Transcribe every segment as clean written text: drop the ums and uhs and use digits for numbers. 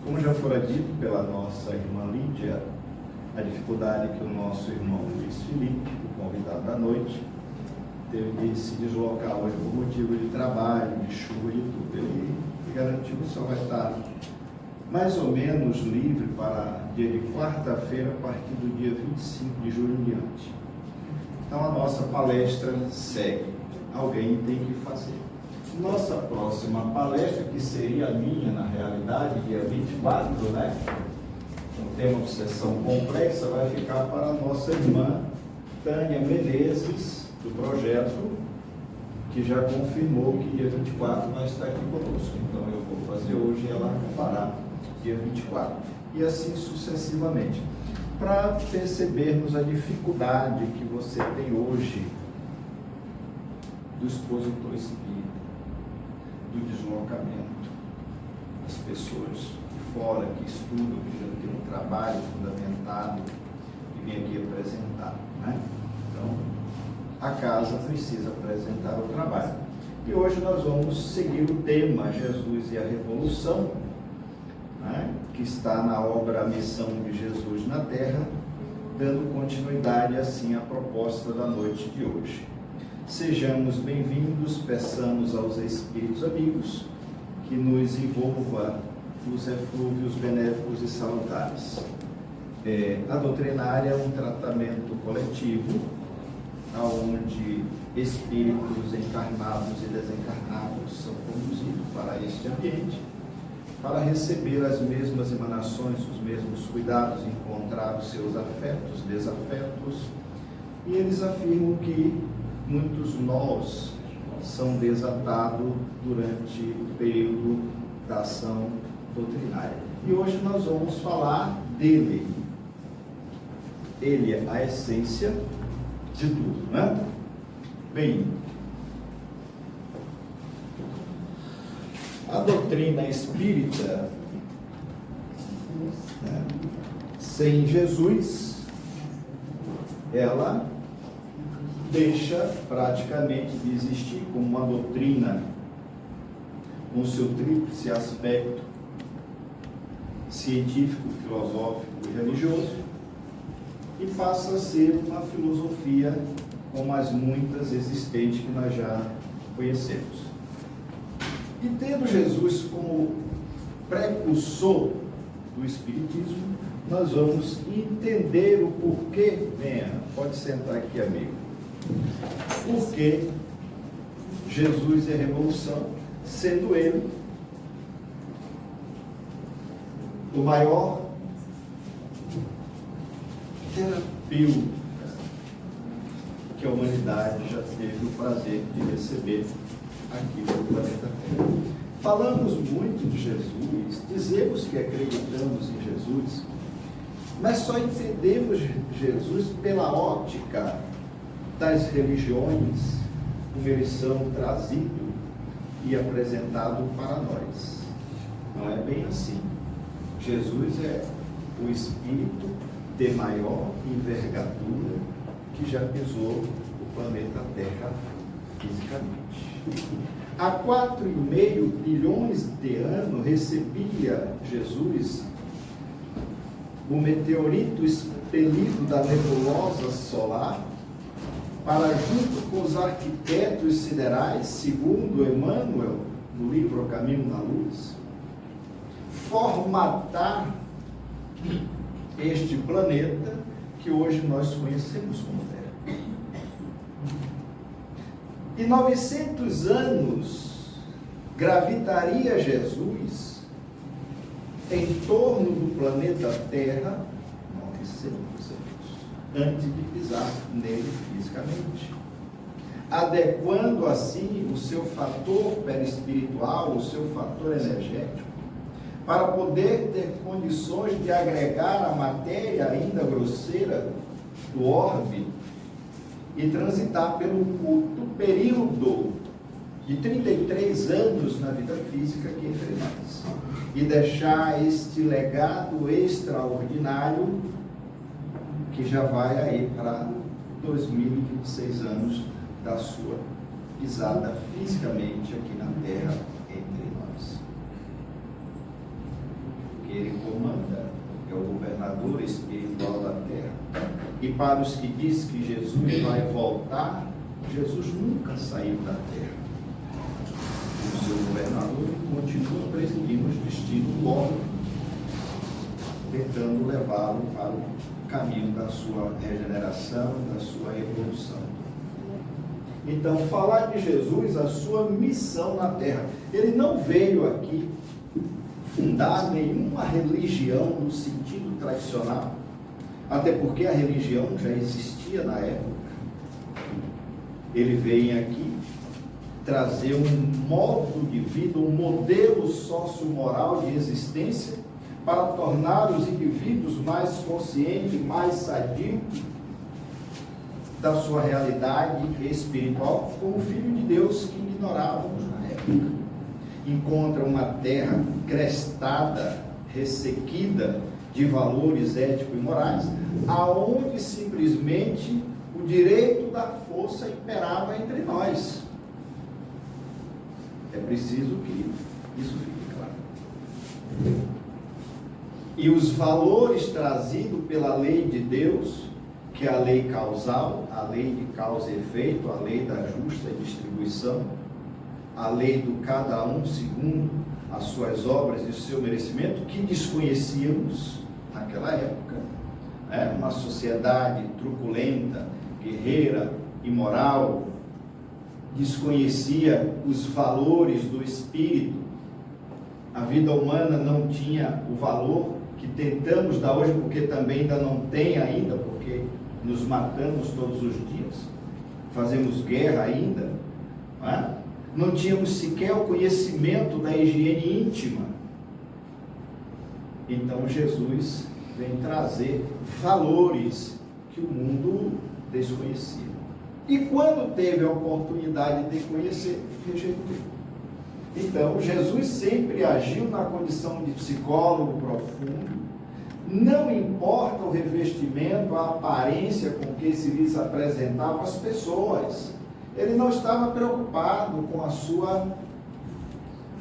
Como já fora dito pela nossa irmã Lídia, a dificuldade que o nosso irmão Luiz Felipe, o convidado da noite, teve de se deslocar hoje por motivo de trabalho, de chuva e tudo. Ele garantiu que só vai estar mais ou menos livre para dia de quarta-feira, a partir do dia 25 de julho em diante. Então a nossa palestra segue. Alguém tem que fazer. Nossa próxima palestra, que seria a minha, na realidade, dia 24, né? Um tema de sessão complexa, vai ficar para a nossa irmã Tânia Menezes, do projeto, que já confirmou que dia 24 vai estar aqui conosco. Então eu vou fazer hoje e ela fará dia 24. E assim sucessivamente. Para percebermos a dificuldade que você tem hoje do expositor espírita, do deslocamento, das pessoas de fora que estudam, que já têm um trabalho fundamentado, que vem aqui apresentar, né? Então, a casa precisa apresentar o trabalho. E hoje nós vamos seguir o tema Jesus e a Revolução, né? Que está na obra A Missão de Jesus na Terra, dando continuidade assim à proposta da noite de hoje. Sejamos bem-vindos, peçamos aos Espíritos amigos que nos envolva nos eflúvios benéficos e salutares. A doutrinária é um tratamento coletivo, onde espíritos encarnados e desencarnados são conduzidos para este ambiente, para receber as mesmas emanações, os mesmos cuidados, encontrar os seus afetos, desafetos, e eles afirmam que muitos nós são desatados durante o período da ação doutrinária. E hoje nós vamos falar dele. Ele é a essência de tudo, né? Bem, a doutrina espírita, né, sem Jesus, ela deixa praticamente de existir como uma doutrina com seu tríplice aspecto científico, filosófico e religioso, e passa a ser uma filosofia como as muitas existentes que nós já conhecemos. E tendo Jesus como precursor do Espiritismo, nós vamos entender o porquê. Venha, pode sentar aqui, amigo. Por que Jesus é revolução, sendo ele o maior terapeuta que a humanidade já teve o prazer de receber aqui no planeta Terra. Falamos muito de Jesus, dizemos que acreditamos em Jesus, mas só entendemos Jesus pela ótica das religiões, como eles são trazidos e apresentados para nós. Não é bem assim. Jesus é o Espírito de maior envergadura que já pisou o planeta Terra fisicamente. Há 4,5 bilhões de anos recebia Jesus o meteorito expelido da nebulosa solar para, junto com os arquitetos siderais, segundo Emmanuel, no livro O Caminho na Luz, formatar este planeta que hoje nós conhecemos como Terra. E 900 anos gravitaria Jesus em torno do planeta Terra, 900 anos, antes de pisar nele fisicamente, adequando assim o seu fator perispiritual, o seu fator energético, para poder ter condições de agregar a matéria ainda grosseira do orbe e transitar pelo curto período de 33 anos na vida física aqui entre nós e deixar este legado extraordinário que já vai aí para 2026 anos da sua pisada fisicamente aqui na Terra entre nós. Porque ele comanda, é o governador espiritual da terra. E para os que dizem que Jesus vai voltar, Jesus nunca saiu da terra. O seu governador continua presidindo os destinos do homem, tentando levá-lo para o caminho da sua regeneração, da sua evolução. Então, falar de Jesus, a sua missão na terra. Ele não veio aqui fundar nenhuma religião no sentido tradicional, até porque a religião já existia na época. Ele veio aqui trazer um modo de vida, um modelo sociomoral de existência para tornar os indivíduos mais conscientes, mais sadios da sua realidade espiritual, como filho de Deus que ignorávamos na época. Encontra uma terra crestada, ressequida de valores éticos e morais, aonde simplesmente o direito da força imperava entre nós. É preciso que isso fique claro. E os valores trazidos pela lei de Deus, que é a lei causal, a lei de causa e efeito, a lei da justa distribuição, a lei do cada um segundo as suas obras e o seu merecimento, que desconhecíamos naquela época. Uma sociedade truculenta, guerreira, imoral, desconhecia os valores do espírito. A vida humana não tinha o valor que tentamos dar hoje, porque também ainda não tem ainda, porque nos matamos todos os dias, fazemos guerra ainda, não tínhamos sequer o conhecimento da higiene íntima. Então Jesus vem trazer valores que o mundo desconhecia. E quando teve a oportunidade de conhecer, rejeitou. Então Jesus sempre agiu na condição de psicólogo profundo. Não importa o revestimento, a aparência com que se lhes apresentava as pessoas. Ele não estava preocupado com a sua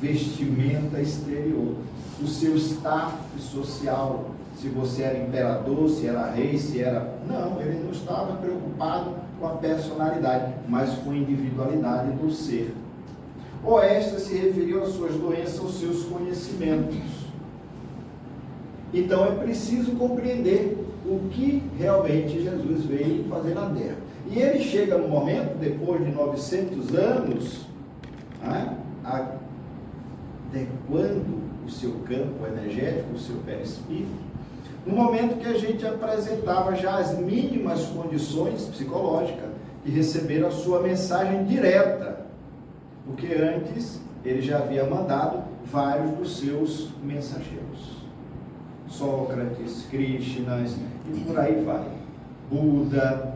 vestimenta exterior, o seu status social, se você era imperador, se era rei, se era... Não, ele não estava preocupado com a personalidade, mas com a individualidade do ser. Ou esta se referiu às suas doenças, aos seus conhecimentos. Então é preciso compreender o que realmente Jesus veio fazer na terra. E ele chega no momento, depois de 900 anos, adequando o seu campo energético, o seu perispírito, no momento que a gente apresentava já as mínimas condições psicológicas de receber a sua mensagem direta, porque antes ele já havia mandado vários dos seus mensageiros. Sócrates, Krishnas e por aí vai. Buda,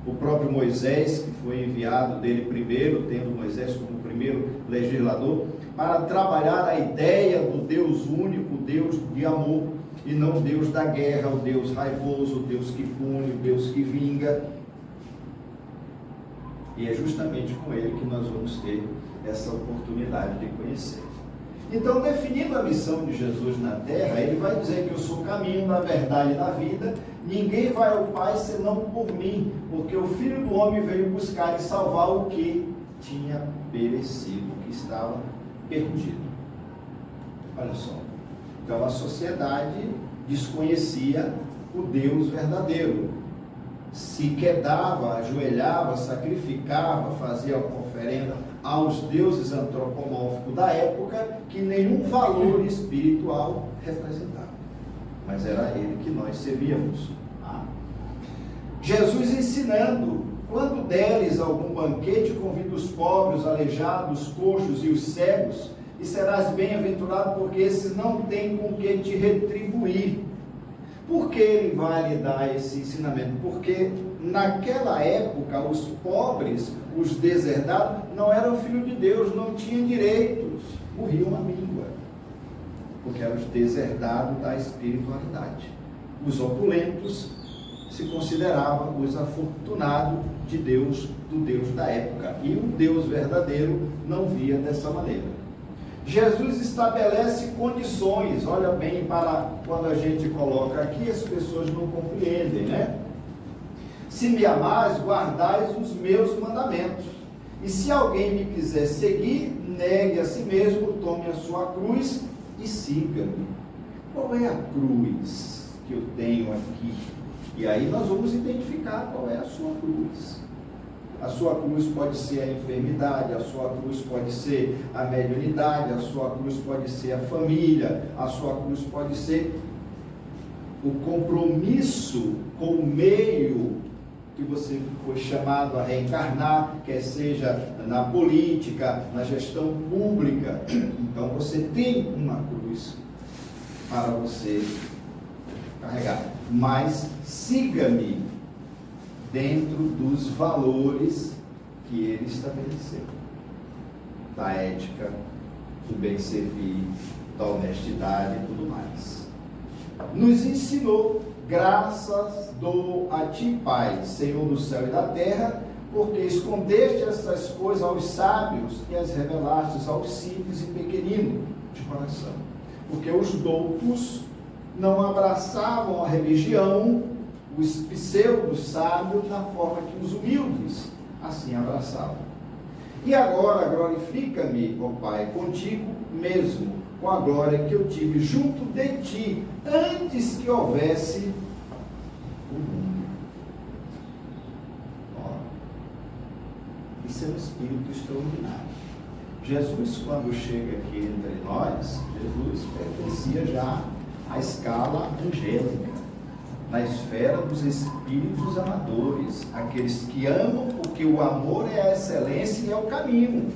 o próprio Moisés, que foi enviado dele primeiro, tendo Moisés como primeiro legislador, para trabalhar a ideia do Deus único, Deus de amor, e não o Deus da guerra, o Deus raivoso, o Deus que pune, o Deus que vinga. E é justamente com ele que nós vamos ter essa oportunidade de conhecer. Então, definindo a missão de Jesus na terra, ele vai dizer que eu sou o caminho, a verdade e a vida. Ninguém vai ao Pai senão por mim, porque o Filho do Homem veio buscar e salvar o que tinha perecido, o que estava perdido. Olha só. Então, a sociedade desconhecia o Deus verdadeiro. Se quedava, ajoelhava, sacrificava, fazia oferenda aos deuses antropomórficos da época que nenhum valor espiritual representava. Mas era ele que nós servíamos. Jesus ensinando: quando deres algum banquete, convida os pobres, os aleijados, os coxos e os cegos, e serás bem-aventurado, porque esses não têm com que te retribuir. Por que ele vai lhe dar esse ensinamento? Porque naquela época os pobres, os deserdados, não eram filhos de Deus, não tinham direitos, morriam à míngua, porque eram os deserdados da espiritualidade. Os opulentos se consideravam os afortunados de Deus, do Deus da época, e o Deus verdadeiro não via dessa maneira. Jesus estabelece condições, olha bem, para quando a gente coloca aqui, as pessoas não compreendem, né? Se me amais, guardais os meus mandamentos. E se alguém me quiser seguir, negue a si mesmo, tome a sua cruz e siga-me. Qual é a cruz que eu tenho aqui? E aí nós vamos identificar qual é a sua cruz. A sua cruz pode ser a enfermidade, a sua cruz pode ser a mediunidade, a sua cruz pode ser a família, a sua cruz pode ser o compromisso com o meio que você foi chamado a reencarnar, quer seja na política, na gestão pública. Então você tem uma cruz para você carregar. Mas siga-me dentro dos valores que ele estabeleceu, da ética, do bem servir, da honestidade e tudo mais. Nos ensinou: graças dou a ti, Pai, Senhor do céu e da terra, porque escondeste essas coisas aos sábios e as revelaste aos simples e pequeninos de coração. Porque os doutos não abraçavam a religião, os pseudo-sábios, da forma que os humildes assim abraçavam. E agora glorifica-me, ó Pai, contigo mesmo, com a glória que eu tive junto de ti, antes que houvesse o mundo. Ó, isso é um espírito extraordinário. Jesus, quando chega aqui entre nós, Jesus pertencia já à escala angélica, na esfera dos espíritos amadores, aqueles que amam, porque o amor é a excelência e é o caminho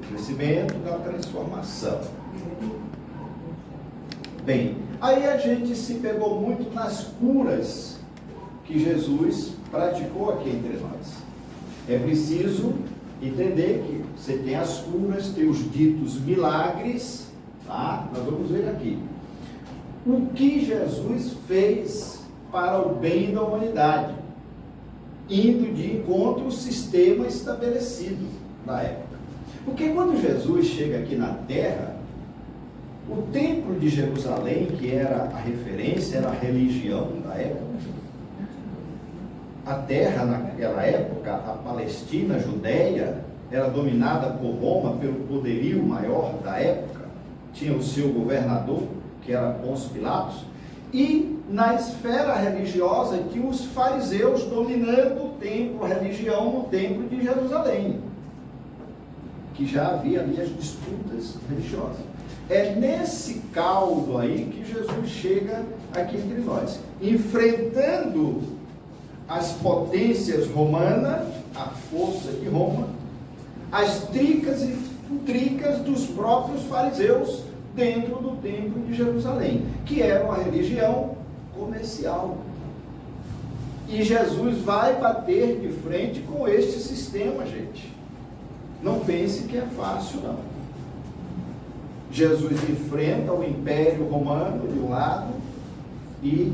do crescimento, da transformação. Bem, aí a gente se pegou muito nas curas que Jesus praticou aqui entre nós. É preciso entender que você tem as curas, tem os ditos milagres, tá? Nós vamos ver aqui o que Jesus fez para o bem da humanidade, indo de encontro ao sistema estabelecido na época. Porque quando Jesus chega aqui na Terra, o templo de Jerusalém, que era a referência, era a religião da época, a terra naquela época, a Palestina, a Judéia, era dominada por Roma, pelo poderio maior da época, tinha o seu governador, que era Pôncio Pilatos, e na esfera religiosa tinha os fariseus dominando o templo, a religião no templo de Jerusalém, que já havia ali as disputas religiosas. É nesse caldo aí que Jesus chega aqui entre nós, enfrentando as potências romanas, a força de Roma, as tricas e futricas dos próprios fariseus dentro do templo de Jerusalém, que era uma religião comercial. E Jesus vai bater de frente com este sistema, gente. Não pense que é fácil, não. Jesus enfrenta o Império Romano de um lado e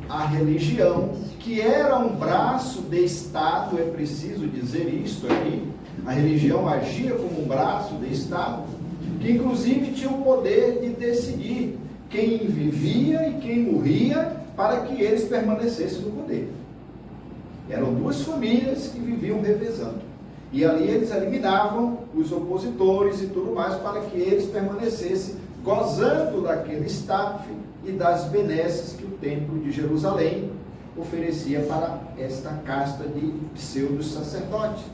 a religião, que era um braço de Estado, é preciso dizer isto aqui, a religião agia como um braço de Estado, que inclusive tinha o poder de decidir quem vivia e quem morria para que eles permanecessem no poder. Eram duas famílias que viviam revezando. E ali eles eliminavam os opositores e tudo mais para que eles permanecessem gozando daquele status e das benesses que o templo de Jerusalém oferecia para esta casta de pseudo-sacerdotes,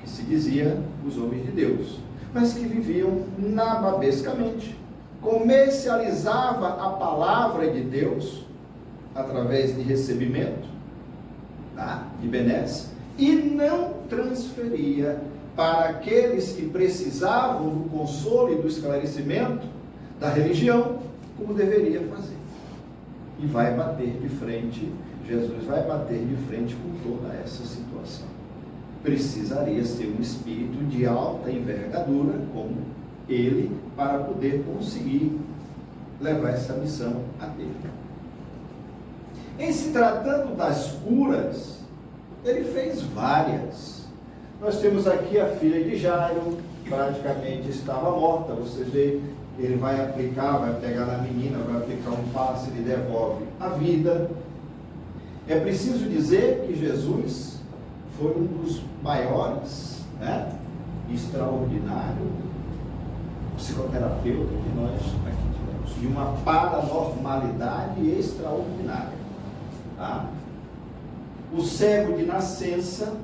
que se dizia os homens de Deus, mas que viviam nababescamente, comercializava a palavra de Deus através de recebimento, tá? De benesses, e não transferia para aqueles que precisavam do consolo e do esclarecimento da religião, como deveria fazer. E vai bater de frente, Jesus vai bater de frente com toda essa situação. Precisaria ser um espírito de alta envergadura, como ele, para poder conseguir levar essa missão a termo. Em se tratando das curas, ele fez várias. Nós temos aqui a filha de Jairo, praticamente estava morta. Você vê, ele vai aplicar, vai pegar na menina, vai aplicar um passe, ele devolve a vida. É preciso dizer que Jesus foi um dos maiores, extraordinário psicoterapeuta que nós aqui tivemos, de uma paranormalidade extraordinária. Tá? O cego de nascença,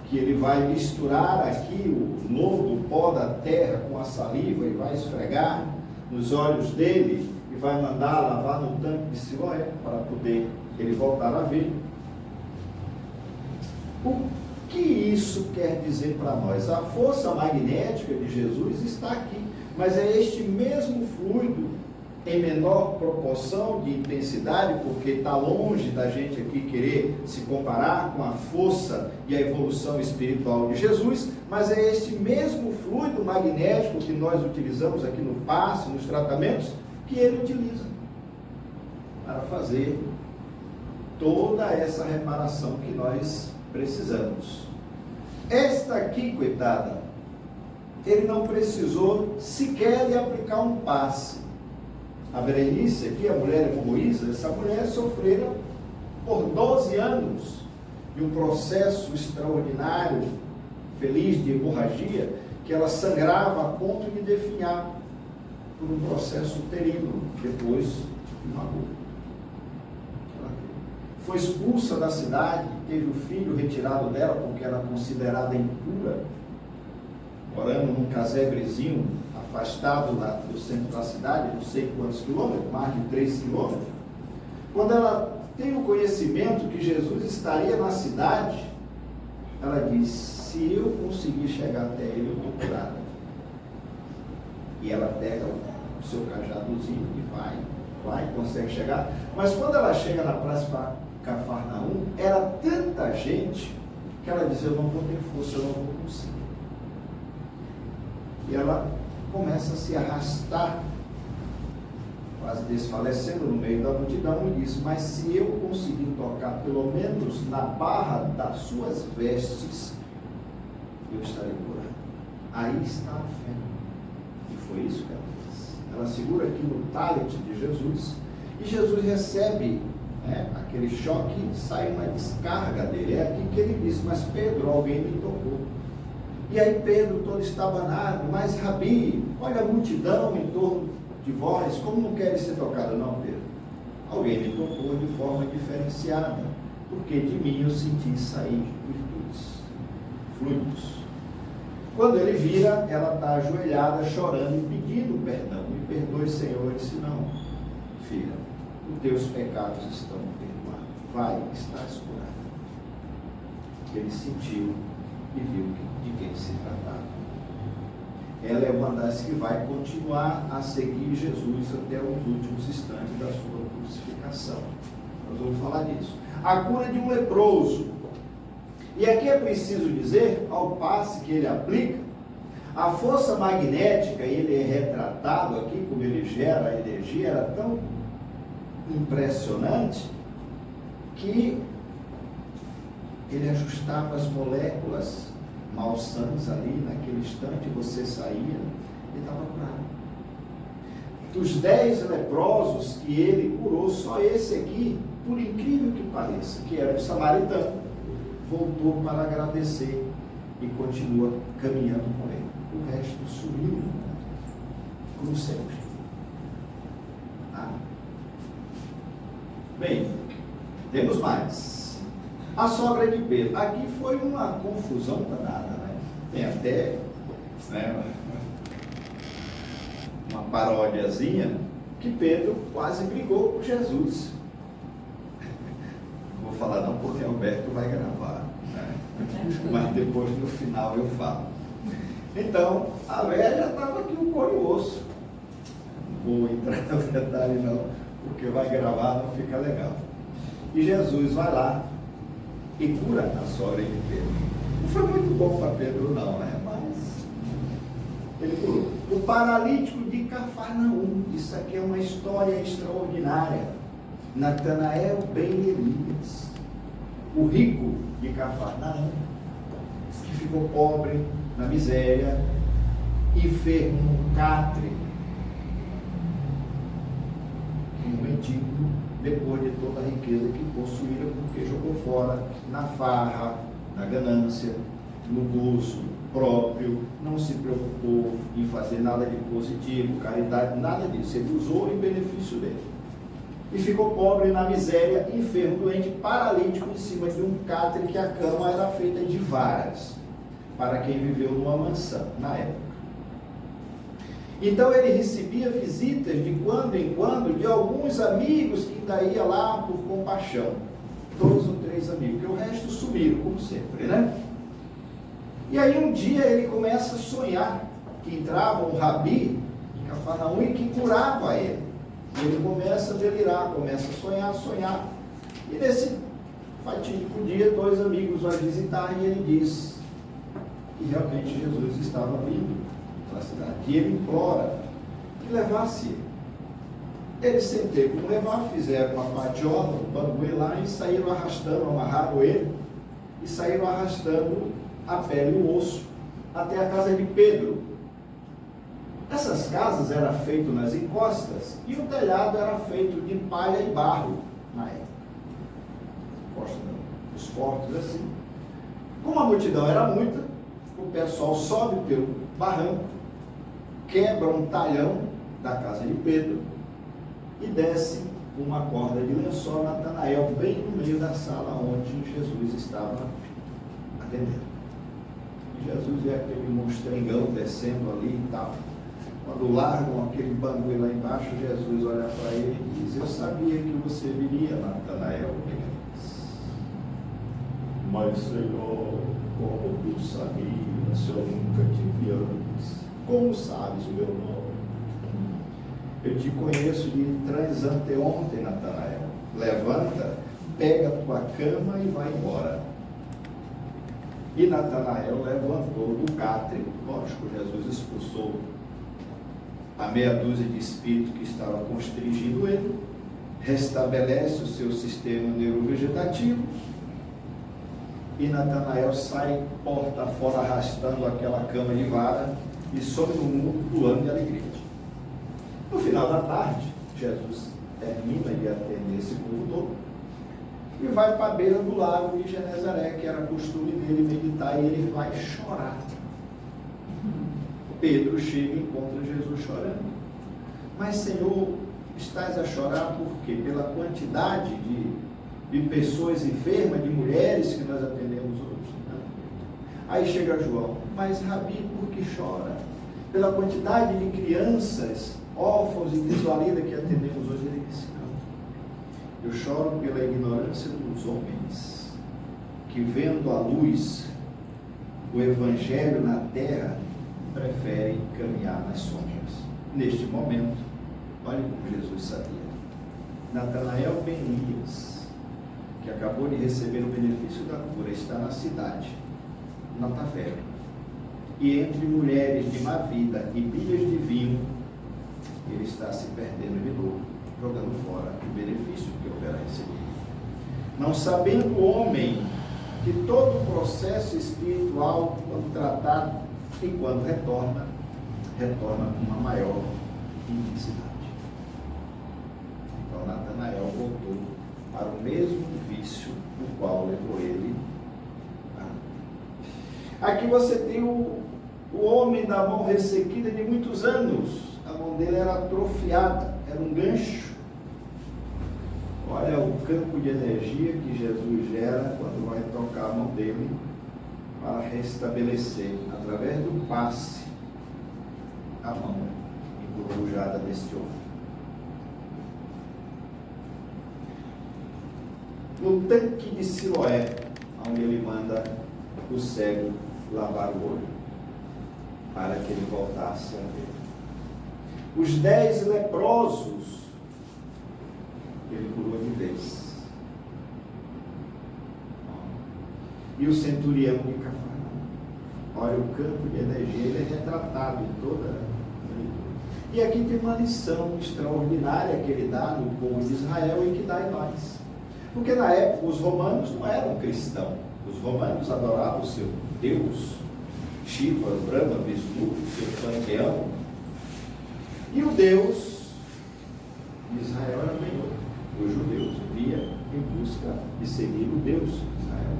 que ele vai misturar aqui o lodo, o pó da terra com a saliva e vai esfregar nos olhos dele e vai mandar lavar no tanque de Siloé para poder ele voltar a ver. O que isso quer dizer para nós? A força magnética de Jesus está aqui, mas é este mesmo fluido em menor proporção de intensidade, porque está longe da gente aqui querer se comparar com a força e a evolução espiritual de Jesus, mas é este mesmo fluido magnético que nós utilizamos aqui no passe, nos tratamentos, que ele utiliza para fazer toda essa reparação que nós precisamos. Esta aqui, coitada, ele não precisou sequer de aplicar um passe. A Berenice aqui, a mulher hemorroísa, essa mulher sofreu por 12 anos de um processo extraordinário, feliz de hemorragia, que ela sangrava a ponto de definhar por um processo uterino, depois de uma dor. Foi expulsa da cidade, teve o filho retirado dela porque era considerada impura, morando num casebrezinho afastado do centro da cidade, não sei quantos quilômetros, mais de 3 quilômetros. Quando ela tem o conhecimento que Jesus estaria na cidade, ela diz: se eu conseguir chegar até ele, eu estou curada. E ela pega o seu cajadozinho e vai, consegue chegar. Mas quando ela chega na praça Cafarnaum, era tanta gente que ela diz: eu não vou ter força, eu não vou conseguir. E ela começa a se arrastar, quase desfalecendo no meio da multidão, e diz: mas se eu conseguir tocar pelo menos na barra das suas vestes, eu estarei curado. Aí está a fé. E foi isso que ela fez. Ela segura aqui no talit de Jesus, e Jesus recebe aquele choque, sai uma descarga dele. É aqui que ele diz: mas Pedro, alguém me tocou. E aí Pedro, todo estabanado: mas Rabi, olha a multidão em torno de vós, como não querem ser tocados? Não, Pedro, alguém me tocou de forma diferenciada, porque de mim eu senti sair virtudes, fluidos. Quando ele vira, ela está ajoelhada, chorando e pedindo perdão: me perdoe, Senhor. Ele disse: não, filha, os teus pecados estão perdoados, vai, estás curada. Ele sentiu e viu de quem se tratava. Ela é uma das que vai continuar a seguir Jesus até os últimos instantes da sua crucificação. Nós vamos falar disso. A cura de um leproso. E aqui é preciso dizer, ao passe que ele aplica, a força magnética, ele é retratado aqui, como ele gera a energia, era tão impressionante que ele ajustava as moléculas malsãs ali, naquele instante você saía e estava curado. Dos 10 leprosos que ele curou, só esse aqui, por incrível que pareça, que era o samaritano, voltou para agradecer e continua caminhando com ele. O resto sumiu, como sempre. Bem, temos mais. A sogra de Pedro. Aqui foi uma confusão danada, né? Tem até uma paródiazinha que Pedro quase brigou com Jesus. Não vou falar não, porque Alberto vai gravar, né? Mas depois no final eu falo. Então, a velha estava aqui um couro e osso. Não vou entrar no detalhe não, porque vai gravar, não fica legal. E Jesus vai lá e cura a sogra de Pedro. Não foi muito bom para Pedro não, né? Mas ele curou. O paralítico de Cafarnaum. Isso aqui é uma história extraordinária. Natanael ben Elias, o rico de Cafarnaum, que ficou pobre, na miséria, enfermo num catre, um mendigo, depois de toda a riqueza que possuíra, porque jogou fora na farra, na ganância, no gozo próprio, não se preocupou em fazer nada de positivo, caridade, nada disso. Ele usou em benefício dele. E ficou pobre na miséria, enfermo, doente, paralítico, em cima de um catre que a cama era feita de varas, para quem viveu numa mansão na época. Então ele recebia visitas de quando em quando de alguns amigos que ainda ia lá por compaixão. 2 ou 3 amigos, porque o resto sumiram, como sempre, né? E aí um dia ele começa a sonhar que entrava um rabi em Cafarnaum e que curava ele. E ele começa a delirar, começa a sonhar. E nesse fatídico dia, 2 amigos vão visitar e ele diz que realmente Jesus estava vindo para a cidade. E ele implora que levasse ele. Eles sem ter como levar, fizeram uma patiola, um banguê lá e saíram arrastando, amarraram ele e saíram arrastando a pele e o osso até a casa de Pedro. Essas casas eram feitas nas encostas e o telhado era feito de palha e barro na época. Encosta os fortes assim. Como a multidão era muita, o pessoal sobe pelo barranco, quebra um talhão da casa de Pedro e desce uma corda de lençol. Natanael bem no meio da sala onde Jesus estava atendendo. E Jesus é aquele monstrengão descendo ali e tal. Quando largam aquele banguê lá embaixo, Jesus olha para ele e diz: eu sabia que você viria, Natanael. Mas, Senhor, como tu sabias, se eu nunca te vi antes? Como sabes o meu nome? Eu te conheço de transanteontem, Natanael. Levanta, pega a tua cama e vai embora. E Natanael levantou do catre. Lógico, Jesus expulsou a meia dúzia de espíritos que estavam constringindo ele, restabelece o seu sistema neurovegetativo, e Natanael sai porta fora arrastando aquela cama de vara e sobe no mundo pulando de alegria. No final da tarde, Jesus termina de atender esse povo todo e vai para a beira do lago de Genezaré, que era costume dele meditar, e ele vai chorar. Pedro chega e encontra Jesus chorando. Mas, Senhor, estás a chorar por quê? Pela quantidade de pessoas enfermas, de mulheres que nós atendemos hoje. Não. Aí chega João: mas Rabi, por que chora? Pela quantidade de crianças órfãos e desvalidas que atendemos hoje. Ele disse: não, eu choro pela ignorância dos homens, que vendo a luz, o evangelho na terra, preferem caminhar nas sombras. Neste momento, olha como Jesus sabia. Natanael Benias, que acabou de receber o benefício da cura, está na cidade, na taverna, e entre mulheres de má vida e pilhas de vinho, ele está se perdendo de novo, jogando fora o benefício que houvera recebido. Não sabendo o homem que todo o processo espiritual, quando tratado e quando retorna com uma maior intensidade. Então Natanael voltou para o mesmo vício o qual levou ele. Aqui você tem o homem da mão ressequida de muitos anos. A mão dele era atrofiada, era um gancho. Olha o campo de energia que Jesus gera quando vai tocar a mão dele para restabelecer, através do passe, a mão embrulhada deste homem. No tanque de Siloé, onde ele manda o cego lavar o olho, para que ele voltasse a ver. Os 10 leprosos, ele curou de vez. E o centurião de Cafarnaum. Olha o campo de energia, ele é retratado em toda a leitura. E aqui tem uma lição extraordinária que ele dá no povo de Israel e que dá em nós. Porque na época os romanos não eram cristãos. Os romanos adoravam o seu Deus, Shiva, Brahma, Vishnu, seu panteão. E o Deus de Israel era bem outro. Os judeus via em busca de seguir o Deus de Israel.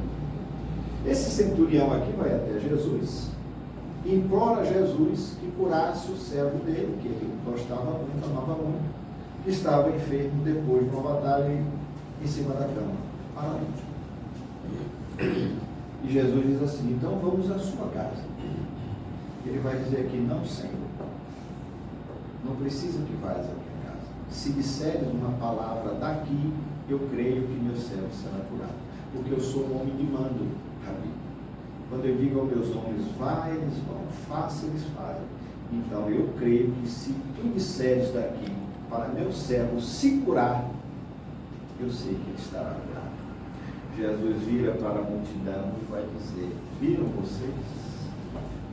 Esse centurião aqui vai até Jesus e implora a Jesus que curasse o servo dele, que ele gostava muito, amava muito, que estava enfermo depois de uma batalha em cima da cama, paralítico. E Jesus diz assim: então vamos à sua casa. Ele vai dizer aqui: não, Senhor, não precisa que vás à minha casa. Se disseres uma palavra daqui, eu creio que meu servo será curado, porque eu sou um homem de mando, Rabi. Quando eu digo aos meus homens, vai, eles vão, faça, eles fazem. Então eu creio que se tu disseres daqui para meu servo se curar, eu sei que ele estará curado. Jesus vira para a multidão e vai dizer: viram vocês?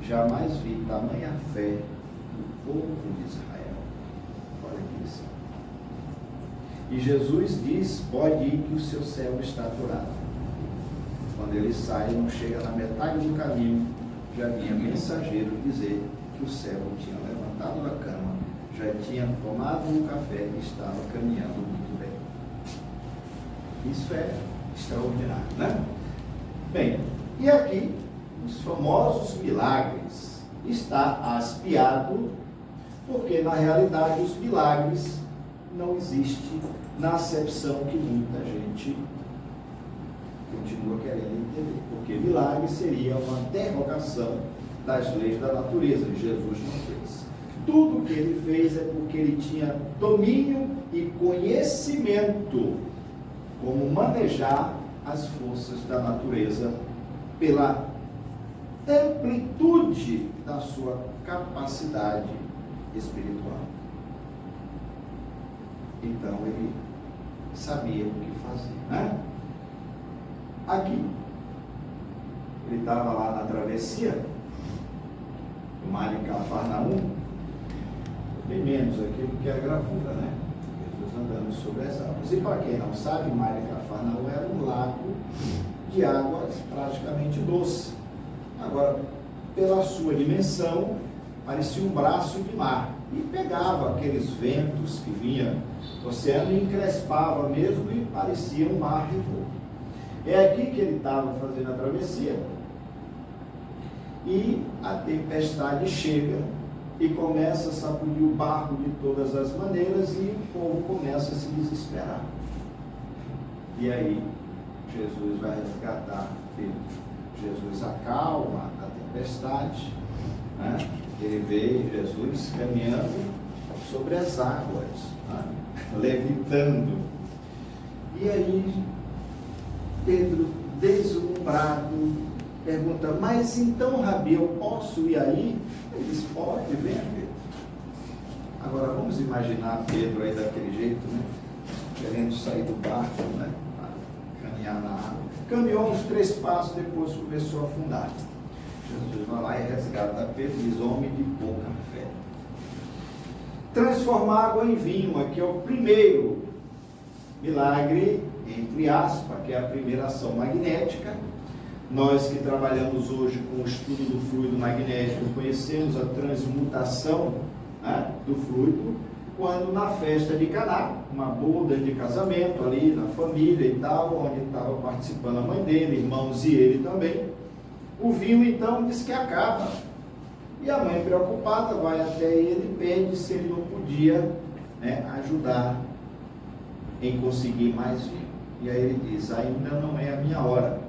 Jamais vi tamanha fé do povo de Israel. Olha isso. E Jesus diz: pode ir que o seu servo está curado. Quando ele sai, não chega na metade do caminho, já vinha mensageiro dizer que o servo tinha levantado da cama, já tinha tomado um café e estava caminhando muito bem. Isso é extraordinário, né? Bem, e aqui, os famosos milagres. Está aspiado, porque na realidade os milagres não existem na acepção que muita gente continua querendo entender, porque milagre seria uma derrogação das leis da natureza, e Jesus não fez. Tudo que ele fez é porque ele tinha domínio e conhecimento como manejar as forças da natureza pela amplitude da sua capacidade espiritual. Então ele sabia o que fazer, né? Aqui, ele estava lá na travessia, o mar em Cafarnaum, bem menos aqui do que a gravura, né? Jesus andando sobre as águas. E para quem não sabe, o mar em Cafarnaum era um lago de águas praticamente doce. Agora, pela sua dimensão, parecia um braço de mar. E pegava aqueles ventos que vinham do oceano e encrespava mesmo e parecia um mar revolto. É aqui que ele estava fazendo a travessia. E a tempestade chega e começa a sacudir o barco de todas as maneiras e o povo começa a se desesperar. E aí, Jesus vai resgatar Pedro. Jesus acalma a tempestade, né? Ele vê Jesus caminhando sobre as águas, né? Levitando. E aí, Pedro, deslumbrado, pergunta: mas então, Rabi, eu posso ir aí? Ele diz: pode, venha, Pedro. Agora vamos imaginar Pedro aí daquele jeito, né? Querendo sair do barco, né? Para caminhar na água. Caminhou uns 3 passos, depois começou a afundar. Jesus vai lá e resgata Pedro e diz: homem de pouca fé. Transformar água em vinho, aqui é o primeiro milagre, entre aspas, que é a primeira ação magnética. Nós que trabalhamos hoje com o estudo do fluido magnético, conhecemos a transmutação, né, do fluido, quando na festa de Caná, uma boda de casamento ali na família e tal, onde estava participando a mãe dele, irmãos e ele também, o vinho então diz que acaba. E a mãe, preocupada, vai até ele e pede se ele não podia, né, ajudar em conseguir mais vinho. E aí ele diz: ainda não é a minha hora.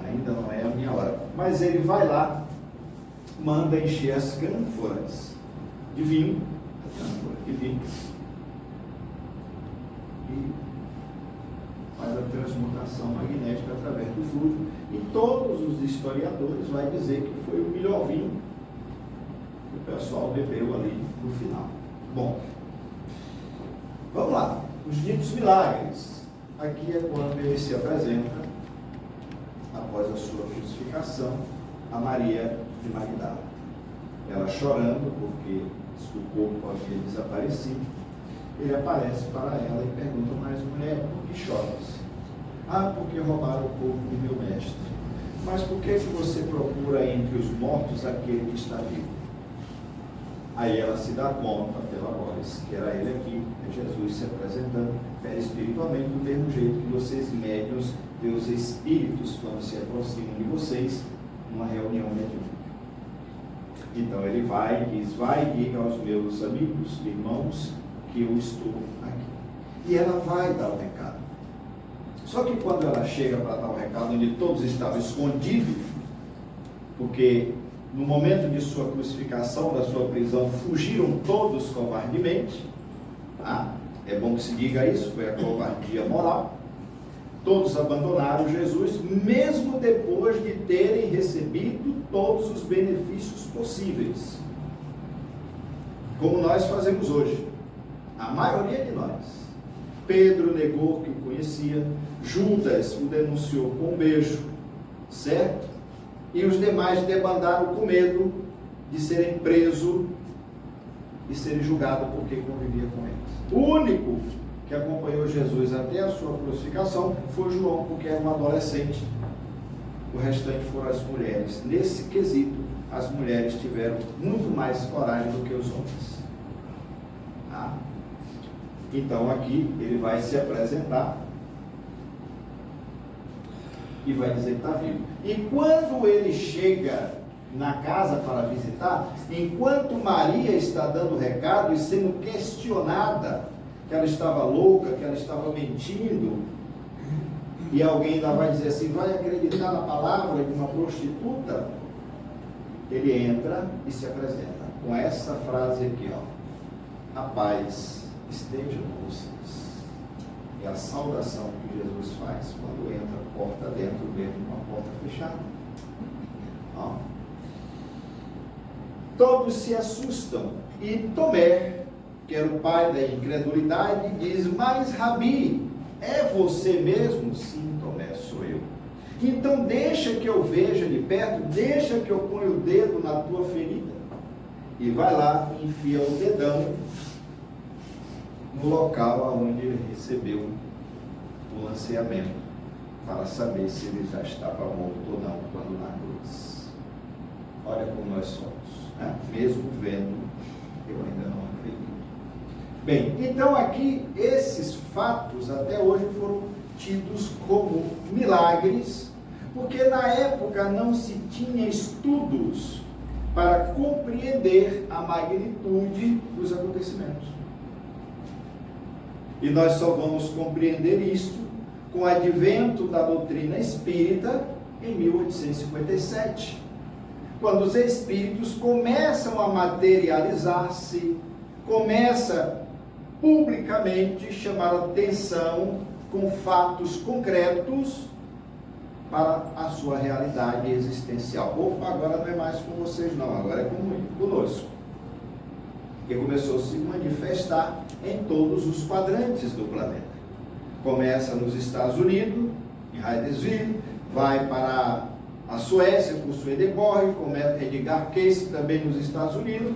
Ainda não é a minha hora. Mas ele vai lá, manda encher as cânforas de vinho, e faz a transmutação magnética através do fluido. E todos os historiadores vão dizer que foi o melhor vinho que o pessoal bebeu ali no final. Bom, vamos lá. Os ditos milagres. Aqui é quando ele se apresenta, após a sua crucificação, a Maria de Magdala. Ela chorando porque o corpo havia desaparecido. Ele aparece para ela e pergunta: mas mulher, por que choras? Ah, porque roubaram o corpo do meu mestre. mas por que você procura entre os mortos aquele que está vivo? Aí ela se dá conta pela voz, que era ele aqui, é Jesus se apresentando, espiritualmente, do mesmo jeito que vocês médiuns veem os espíritos quando se aproximam de vocês numa reunião mediúnica. Então ele vai e diz, vai e diga aos meus amigos, irmãos, que eu estou aqui. E ela vai dar o recado. Só que quando ela chega para dar o recado, onde todos estavam escondidos, porque no momento de sua crucificação, da sua prisão, fugiram todos covardemente. É bom que se diga isso, foi a covardia moral. Todos abandonaram Jesus, mesmo depois de terem recebido todos os benefícios possíveis. Como nós fazemos hoje. A maioria de nós. Pedro negou que o conhecia, Judas o denunciou com um beijo, certo? E os demais debandaram com medo de serem presos e serem julgados porque convivia com eles. O único que acompanhou Jesus até a sua crucificação foi João, porque era um adolescente. O restante foram as mulheres. Nesse quesito, as mulheres tiveram muito mais coragem do que os homens. Então aqui ele vai se apresentar e vai dizer que está vivo. E quando ele chega na casa para visitar, enquanto Maria está dando recado e sendo questionada, que ela estava louca, que ela estava mentindo, e alguém ainda vai dizer assim, vai acreditar na palavra de uma prostituta? Ele entra e se apresenta com essa frase aqui, a paz esteja com vocês. É a saudação que Jesus faz quando entra porta dentro, mesmo com a porta fechada. Todos se assustam e Tomé, que era o pai da incredulidade, diz, mas Rabi, é você mesmo? Sim, Tomé, sou eu. Então deixa que eu veja de perto, deixa que eu ponha o dedo na tua ferida. E vai lá e enfia o dedão no local onde ele recebeu o lanceamento, para saber se ele já estava morto ou não quando na cruz. Olha como nós somos, né? Mesmo vendo, eu ainda não acredito. Bem, então aqui esses fatos até hoje foram tidos como milagres, porque na época não se tinha estudos para compreender a magnitude dos acontecimentos. E nós só vamos compreender isto com o advento da doutrina espírita em 1857, quando os espíritos começam a materializar-se, começa publicamente a chamar atenção com fatos concretos para a sua realidade existencial. Opa, agora não é mais com vocês não, agora é conosco. Que começou a se manifestar em todos os quadrantes do planeta. Começa nos Estados Unidos, em Hydesville, vai para a Suécia, com Swedenborg, começa Edgar Cayce, também nos Estados Unidos,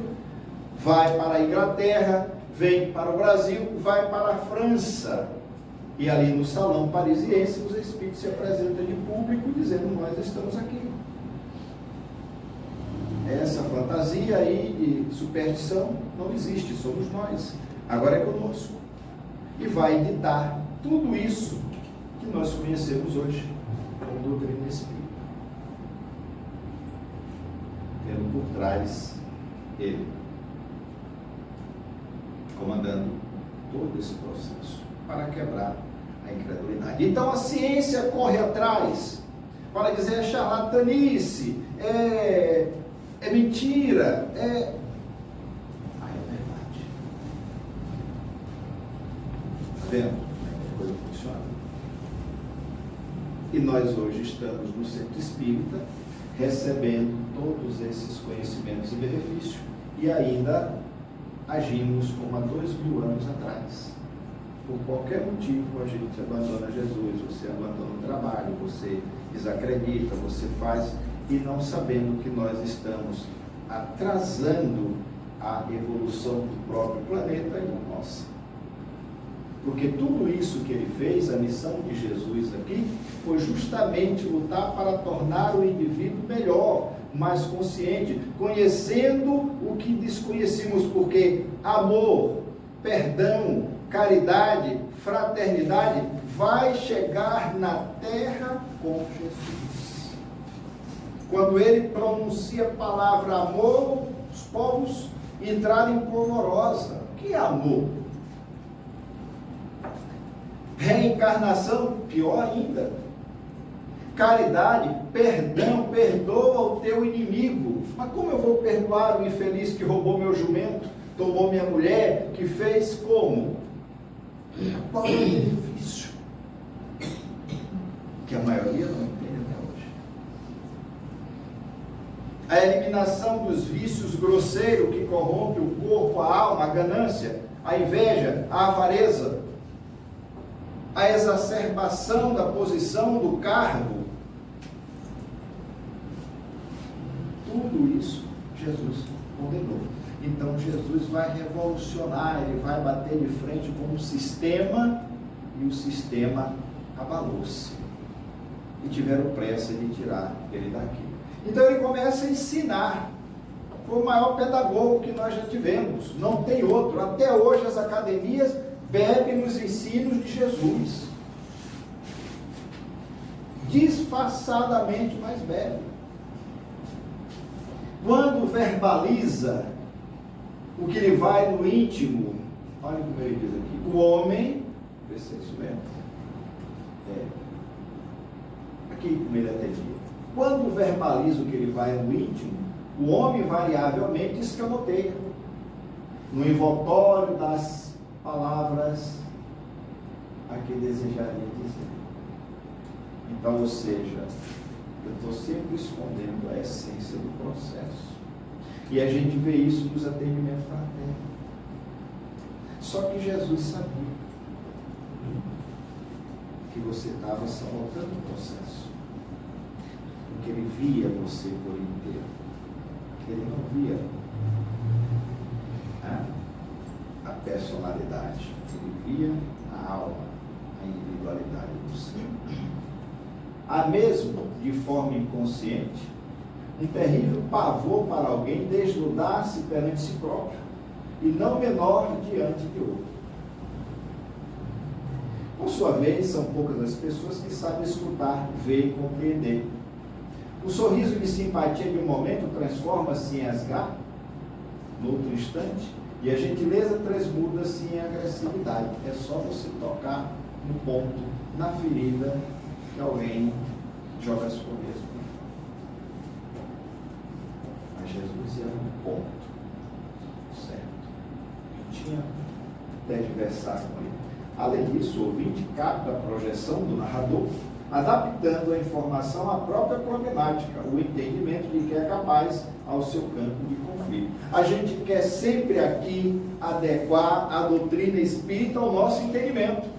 vai para a Inglaterra, vem para o Brasil, vai para a França. E ali no salão parisiense, os espíritos se apresentam de público, dizendo, nós estamos aqui. Essa fantasia aí de superstição não existe, somos nós. Agora é conosco. E vai ditar tudo isso que nós conhecemos hoje como doutrina espírita. Tendo por trás ele, comandando todo esse processo para quebrar a incredulidade. Então a ciência corre atrás para dizer é charlatanice, é mentira, é verdade. Está vendo como é que a coisa funciona? E nós hoje estamos no centro espírita, recebendo todos esses conhecimentos e benefícios, e ainda agimos como há 2000 anos atrás. Por qualquer motivo a gente abandona Jesus, você abandona o trabalho, você desacredita, você faz, e não sabendo que nós estamos atrasando a evolução do próprio planeta e da nossa. Porque tudo isso que ele fez, a missão de Jesus aqui, foi justamente lutar para tornar o indivíduo melhor, mais consciente, conhecendo o que desconhecíamos, porque amor, perdão, caridade, fraternidade vai chegar na terra com Jesus. Quando ele pronuncia a palavra amor, os povos entraram em polvorosa. O que é amor? Reencarnação, pior ainda. Caridade, perdão, perdoa o teu inimigo. Mas como eu vou perdoar o infeliz que roubou meu jumento, tomou minha mulher, que fez como? Qual é o benefício? Que a maioria não entende até hoje. A eliminação dos vícios grosseiros que corrompem o corpo, a alma, a ganância, a inveja, a avareza, a exacerbação da posição do cargo. Tudo isso Jesus condenou. Então Jesus vai revolucionar, ele vai bater de frente com o sistema, e o sistema abalou-se. E tiveram pressa de tirar ele daqui. Então ele começa a ensinar. Foi o maior pedagogo que nós já tivemos. Não tem outro. Até hoje as academias bebem nos ensinos de Jesus. Disfarçadamente, mas bebe. Quando verbaliza o que lhe vai no íntimo, olha como ele diz aqui, o homem, vê se é isso mesmo, aqui como ele até diz, quando verbaliza o que lhe vai no íntimo, o homem variavelmente escamoteia no envoltório das palavras a que desejaria dizer. Então, ou seja, eu estou sempre escondendo a essência do processo. E a gente vê isso nos atendimentos fraternos. Só que Jesus sabia que você estava sabotando o processo. Porque ele via você por inteiro. Ele não via a personalidade. Ele via a alma, a individualidade do ser. Há mesmo, de forma inconsciente, um terrível pavor para alguém desnudar-se perante si próprio, e não menor diante de outro. Por sua vez, são poucas as pessoas que sabem escutar, ver e compreender. O sorriso de simpatia de um momento transforma-se em asgar, no outro instante, e a gentileza transmuda-se em agressividade. É só você tocar no ponto, na ferida, que alguém joga a sua mesma. Mas Jesus ia no ponto certo. Não tinha tergiversar com ele. Além disso, o ouvinte capta a projeção do narrador, adaptando a informação à própria problemática, o entendimento de que é capaz ao seu campo de conflito. A gente quer sempre aqui adequar a doutrina espírita ao nosso entendimento.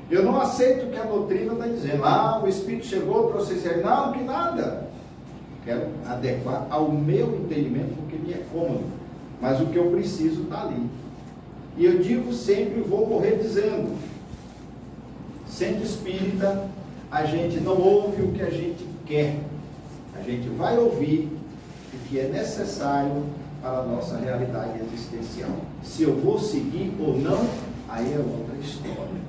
Eu não aceito o que a doutrina está dizendo. O Espírito chegou para vocês dizer, não, que nada. Quero adequar ao meu entendimento, porque me é cômodo. Mas o que eu preciso está ali. E eu digo sempre, vou morrer dizendo, sendo espírita, a gente não ouve o que a gente quer. A gente vai ouvir o que é necessário para a nossa realidade existencial. Se eu vou seguir ou não, aí é outra história.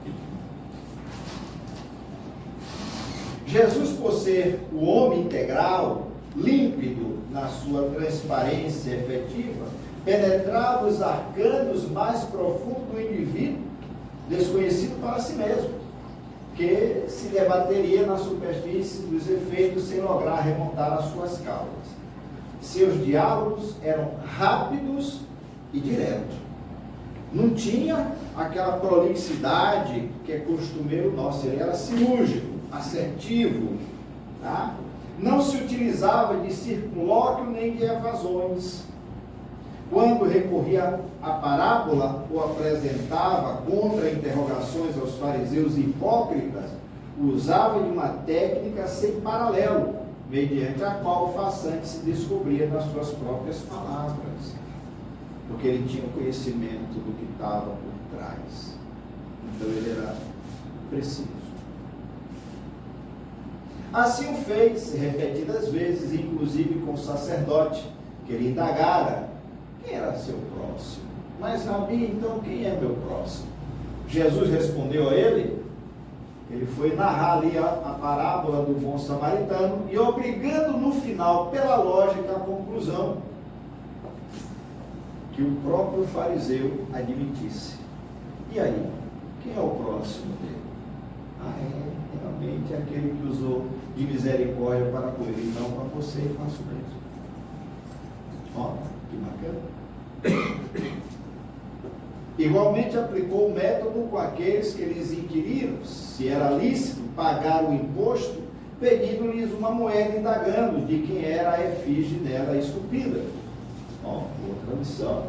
Jesus, por ser o homem integral, límpido na sua transparência efetiva, penetrava os arcanos mais profundos do indivíduo, desconhecido para si mesmo, que se debateria na superfície dos efeitos sem lograr remontar as suas causas. Seus diálogos eram rápidos e diretos. Não tinha aquela prolixidade que é costumeiro nosso, ele era cirúrgico, assertivo, tá? Não se utilizava de circunlóquio nem de evasões. Quando recorria à parábola ou apresentava contra-interrogações aos fariseus hipócritas, usava de uma técnica sem paralelo, mediante a qual o façante se descobria nas suas próprias palavras, porque ele tinha conhecimento do que estava por trás. Não Então ele era preciso. Assim o fez repetidas vezes, inclusive com o sacerdote, que ele indagara quem era seu próximo. Mas, Rabi, então quem é meu próximo? Jesus respondeu a ele foi narrar ali a parábola do bom samaritano e obrigando no final, pela lógica, a conclusão que o próprio fariseu admitisse. E aí, quem é o próximo dele? Realmente é aquele que usou de misericórdia para com ele, não para você, e faço o mesmo. Ó, que bacana. Igualmente aplicou o método com aqueles que lhes inquiriram se era lícito pagar o imposto, pedindo-lhes uma moeda, indagando de quem era a efígie nela esculpida. Ó, outra lição.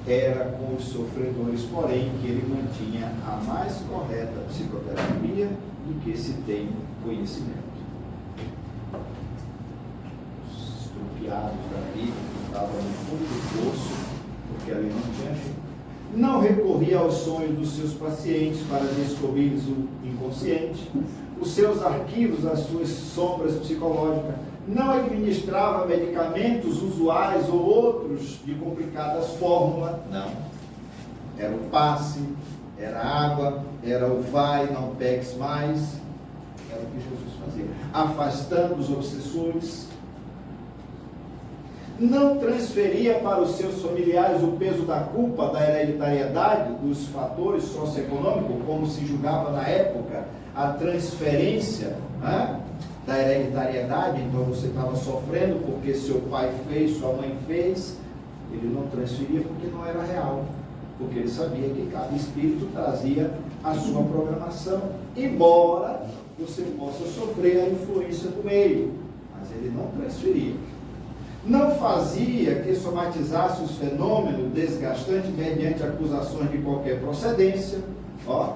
Era com os sofredores, porém, que ele mantinha a mais correta psicoterapia do que se tem conhecimento. Os estrupiados da vida estavam no fundo do poço, porque ali não tinha jeito. Não recorria aos sonhos dos seus pacientes para descobrir o inconsciente, os seus arquivos, as suas sombras psicológicas. Não administrava medicamentos usuais ou outros de complicadas fórmulas, não. Era o passe, era a água, era o vai, não pegues mais. Era o que Jesus fazia. Afastando os obsessores. Não transferia para os seus familiares o peso da culpa, da hereditariedade, dos fatores socioeconômicos, como se julgava na época a transferência, né, da hereditariedade. Então você estava sofrendo porque seu pai fez, sua mãe fez. Ele não transferia porque não era real, porque ele sabia que cada espírito trazia a sua programação, embora você possa sofrer a influência do meio, mas ele não transferia. Não fazia que somatizasse os fenômenos desgastantes mediante acusações de qualquer procedência. Ó,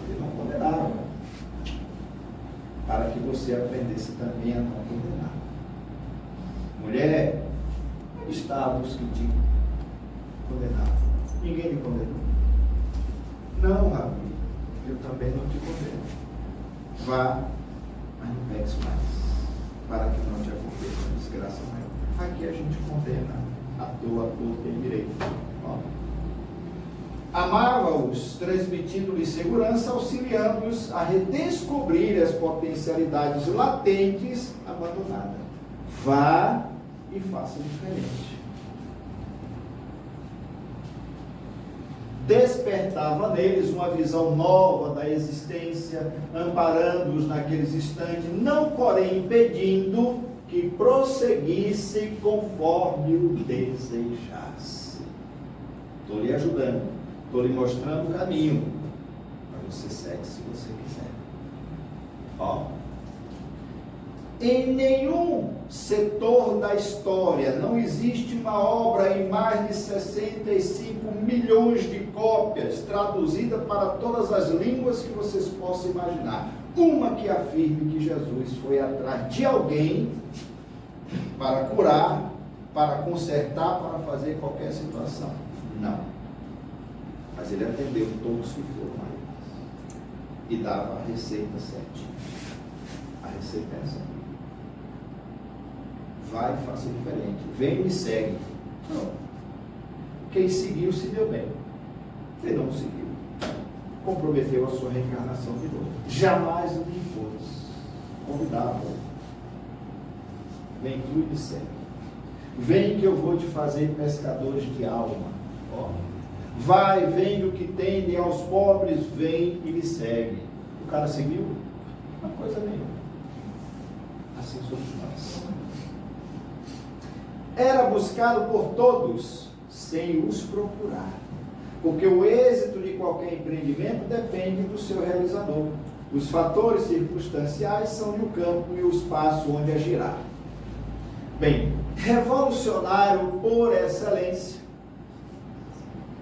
ele não condenava, para que você aprendesse também a não condenar. Mulher, onde estavam os que te condenavam? Ninguém me condenou. Não, Rabi, eu também não te condeno. Vá, mas não peques mais, para que não te aconteça desgraça maior. Aqui a gente condena, a tua tem direito. Ó. Amava-os, transmitindo-lhes segurança, auxiliando-os a redescobrir as potencialidades latentes abandonadas. Vá e faça diferente. Despertava neles uma visão nova da existência, amparando-os naqueles instantes, não porém impedindo que prosseguisse conforme o desejasse. Estou lhe ajudando, estou lhe mostrando o caminho, mas você segue se você quiser. Ó, em nenhum setor da história não existe uma obra em mais de 65 milhões de cópias, traduzida para todas as línguas que vocês possam imaginar, uma que afirme que Jesus foi atrás de alguém para curar, para consertar, para fazer qualquer situação. Não. Mas ele atendeu todos que foram a ele e dava a receita certinha. A receita é essa. Vai e faça diferente. Vem e me segue. Não. Quem seguiu se deu bem. Quem não seguiu, comprometeu a sua reencarnação de novo. Jamais o impôs. Convidava. Vem tu e me segue. Vem que eu vou te fazer pescadores de alma. Ó. Vai, vende o que tendem aos pobres, vem e me segue. O cara seguiu? Uma coisa nenhuma. Assim somos nós. Era buscado por todos, sem os procurar. Porque o êxito de qualquer empreendimento depende do seu realizador. Os fatores circunstanciais são o campo e o espaço onde agirá. Bem, revolucionário por excelência.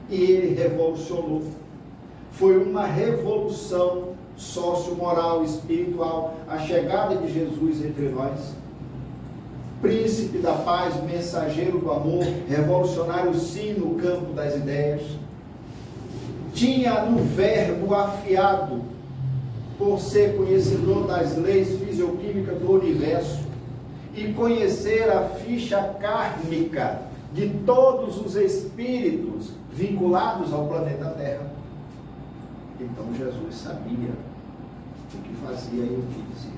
E ele revolucionou. Foi uma revolução sociomoral, espiritual, a chegada de Jesus entre nós. príncipe da paz, mensageiro do amor, revolucionário sim no campo das ideias. Tinha no verbo afiado, por ser conhecedor das leis fisioquímicas do universo e conhecer a ficha kármica de todos os espíritos vinculados ao planeta Terra. Então Jesus sabia o que fazia e o que dizia.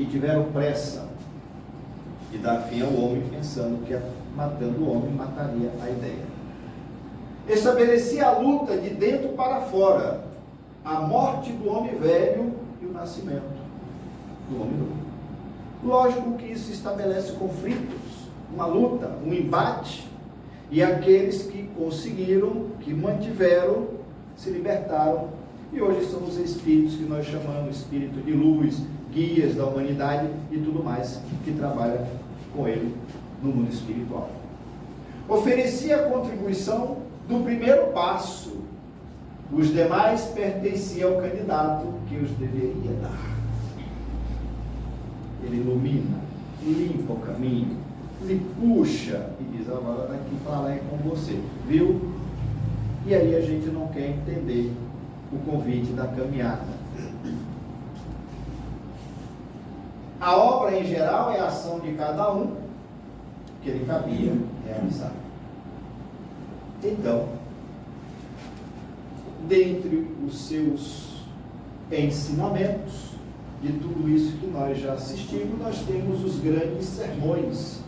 E tiveram pressa de dar fim ao homem, pensando que matando o homem mataria a ideia. Estabelecia a luta de dentro para fora, a morte do homem velho e o nascimento do homem novo. Lógico que isso estabelece conflitos, uma luta, um embate, e aqueles que conseguiram, que mantiveram, se libertaram, e hoje são os espíritos que nós chamamos espírito de luz, guias da humanidade e tudo mais, que trabalham com ele no mundo espiritual. Oferecia a contribuição do primeiro passo, os demais pertenciam ao candidato que os deveria dar. Ele ilumina, limpa o caminho, lhe puxa e diz: agora daqui para lá é com você, viu? E aí a gente não quer entender o convite da caminhada. A obra em geral é a ação de cada um que ele cabia realizar. Então, dentre os seus ensinamentos, de tudo isso que nós já assistimos, nós temos os grandes sermões,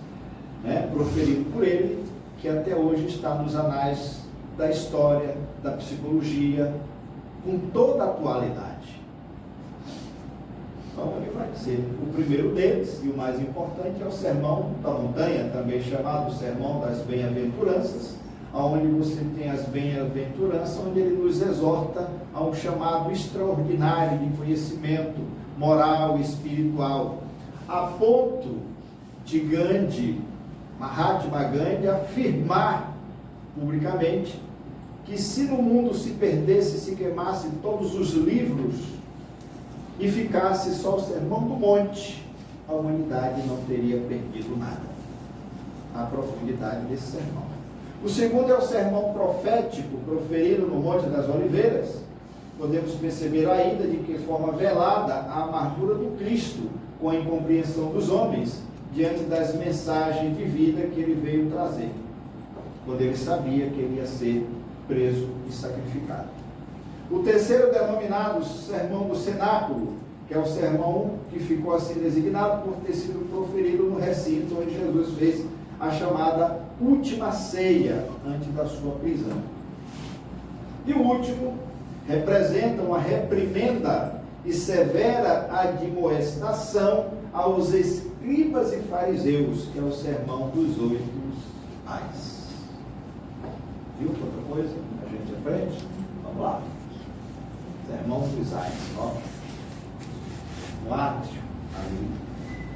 proferidos por ele, que até hoje está nos anais da história, da psicologia, com toda a atualidade. Então ele vai dizer, o primeiro deles, e o mais importante, é o Sermão da Montanha, também chamado Sermão das Bem-aventuranças, onde você tem as bem-aventuranças, onde ele nos exorta a um chamado extraordinário de conhecimento moral e espiritual, a ponto de Gandhi, Mahatma Gandhi, afirmar publicamente que se no mundo se perdesse, se queimasse todos os livros e ficasse só o Sermão do Monte, a humanidade não teria perdido nada. A profundidade desse sermão. O segundo é o sermão profético, proferido no Monte das Oliveiras. Podemos perceber ainda de que forma velada a amargura do Cristo com a incompreensão dos homens diante das mensagens de vida que ele veio trazer, quando ele sabia que ele ia ser preso e sacrificado. O terceiro, denominado Sermão do Cenáculo, que é o sermão que ficou assim designado por ter sido proferido no recinto onde Jesus fez a chamada última ceia antes da sua prisão. E o último representa uma reprimenda e severa admoestação aos escribas e fariseus, que é o sermão dos 8 ais. Viu outra coisa? A gente aprende? Vamos lá. Sermão dos ais, ó. No átrio, ali.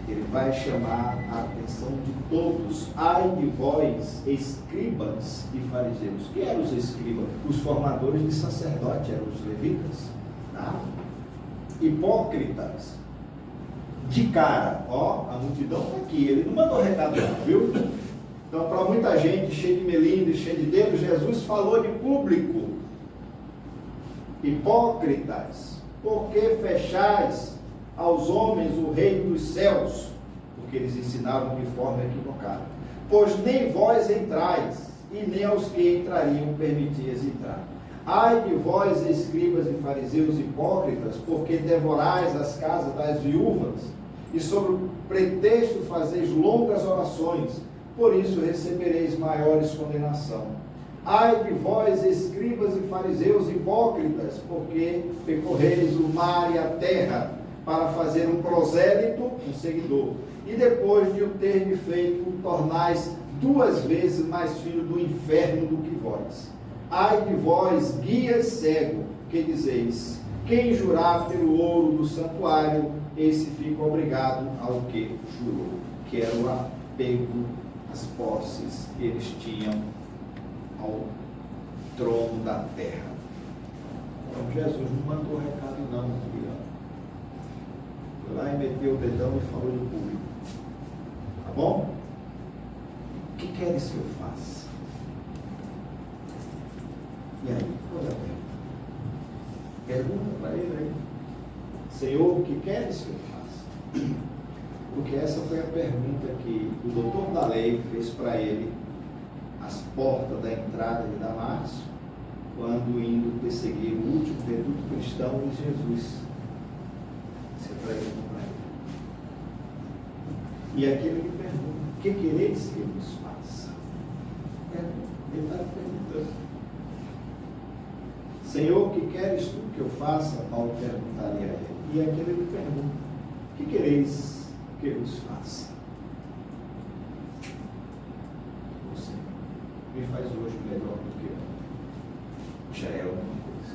Ele vai chamar a atenção de todos. Ai de vós, escribas e fariseus. Quem eram os escribas? Os formadores de sacerdote, eram os levitas. Tá? Hipócritas. De cara, ó, a multidão está aqui. Ele não mandou recado não, viu? Então, para muita gente, cheio de melindre, cheio de dedos, Jesus falou de público. Hipócritas, por que fechais aos homens o reino dos céus? Porque eles ensinavam de forma equivocada. Pois nem vós entrais, e nem aos que entrariam permitias entrar. Ai de vós, escribas e fariseus hipócritas, porque devorais as casas das viúvas, e sobre o pretexto fazeis longas orações, por isso recebereis maiores condenação. Ai de vós, escribas e fariseus hipócritas, porque percorreis o mar e a terra, para fazer um prosélito, um seguidor, e depois de o ter feito, tornais 2 vezes mais filho do inferno do que vós. Ai de vós, guias cego, que dizeis, quem jurar pelo ouro do santuário, esse fica obrigado ao que jurou, que era o apego às posses que eles tinham ao trono da terra. Então Jesus não mandou recado não, foi lá e meteu o dedão e falou do público. bom? O que queres que eu faça? E aí, qual é a pergunta? Pergunta para ele aí. Senhor, o que queres que eu faça? Porque essa foi a pergunta que o doutor da lei fez para ele às portas da entrada de Damasco, quando indo perseguir o último reduto cristão de Jesus. Isso é para ele, para ele. E aquele que pergunta, o que quereis que eu vos faça? Ele está perguntando. Senhor, o que queres tu que eu faça? Paulo perguntaria a ele. E aquele que pergunta, o que quereis que eu vos faça? Você me faz hoje melhor do que eu. Já é alguma coisa.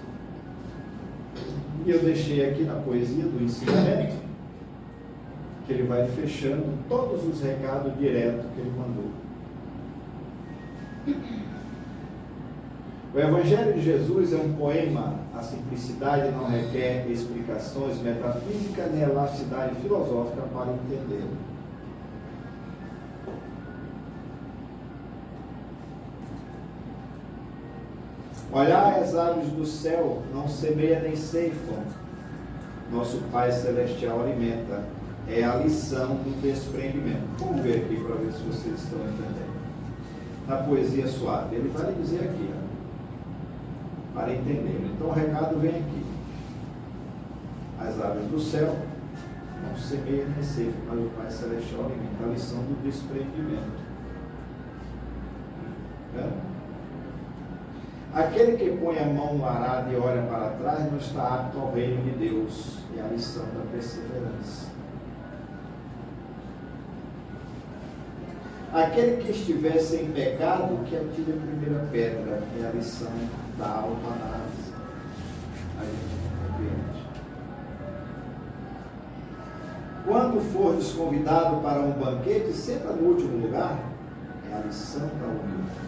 E eu deixei aqui na poesia do ensinamento que ele vai fechando todos os recados diretos que ele mandou. O Evangelho de Jesus é um poema. A simplicidade não requer explicações metafísicas nem elasticidade filosófica para entendê-lo. Olhai as aves do céu, não semeia nem ceifam. Nosso Pai Celestial alimenta. É a lição do desprendimento. Vamos ver aqui para ver se vocês estão entendendo. Na poesia suave, ele vai dizer aqui, para entender. Então o recado vem aqui. As aves do céu não semeiam nem ceifam, mas o Pai Celestial alimenta. A lição do desprendimento. Aquele que põe a mão no arado e olha para trás não está apto ao reino de Deus. É a lição da perseverança. Aquele que estiver sem pecado, que atire a primeira pedra. É a lição da autoanálise. A gente compreende. Quando fores convidado para um banquete, senta no último lugar. É a lição da humildade.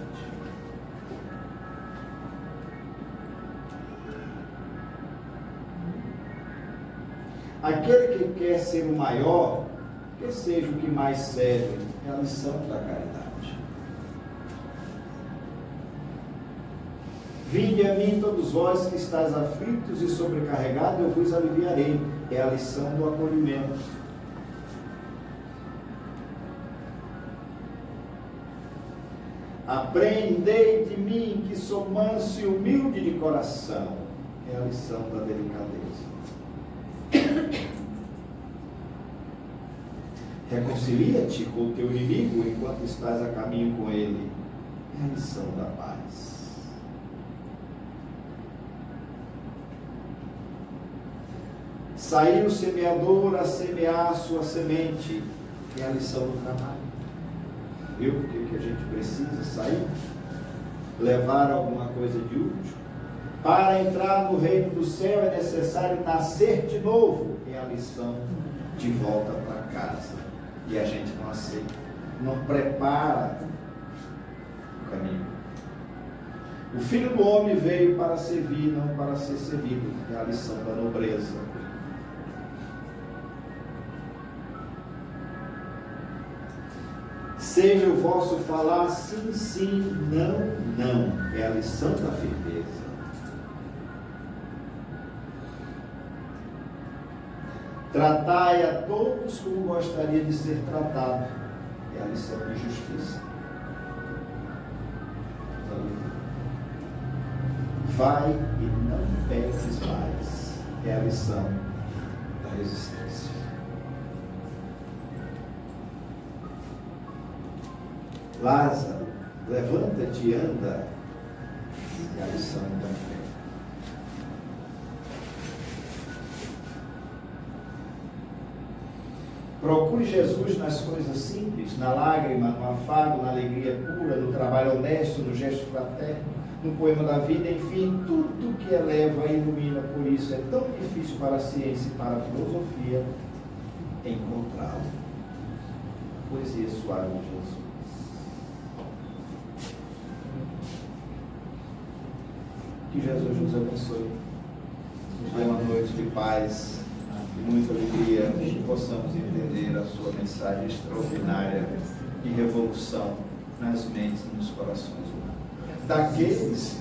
Aquele que quer ser o maior, que seja o que mais serve. É a lição da caridade. Vinde a mim todos vós que estáis aflitos e sobrecarregados, eu vos aliviarei. É a lição do acolhimento. Aprendei de mim que sou manso e humilde de coração. É a lição da delicadeza. Reconcilia-te com o teu inimigo enquanto estás a caminho com ele. É a lição da paz. Saiu o semeador a semear a sua semente. É a lição do trabalho. Viu o que a gente precisa sair? Levar alguma coisa de útil. Para entrar no reino do céu é necessário nascer de novo. É a lição de volta para casa. E a gente não aceita, não prepara o caminho. O Filho do Homem veio para servir, não para ser servido. É a lição da nobreza. Seja o vosso falar sim, sim, não, não. É a lição da firmeza. Tratai a todos como gostaria de ser tratado. É a lição de justiça. Vai e não peques mais. É a lição da resistência. Lázaro, levanta-te e anda. É a lição da fé. Procure Jesus nas coisas simples, na lágrima, no afago, na alegria pura, no trabalho honesto, no gesto fraterno, no poema da vida, enfim, tudo que eleva e ilumina. Por isso é tão difícil para a ciência e para a filosofia encontrá-lo. Poesia suave de Jesus. Que Jesus nos abençoe. Nos dê uma noite de paz e muita alegria, que possamos entender a sua mensagem extraordinária e revolução nas mentes e nos corações humanos. Daqueles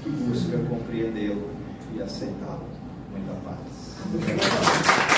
que buscam compreendê-lo e aceitá-lo. Muita paz.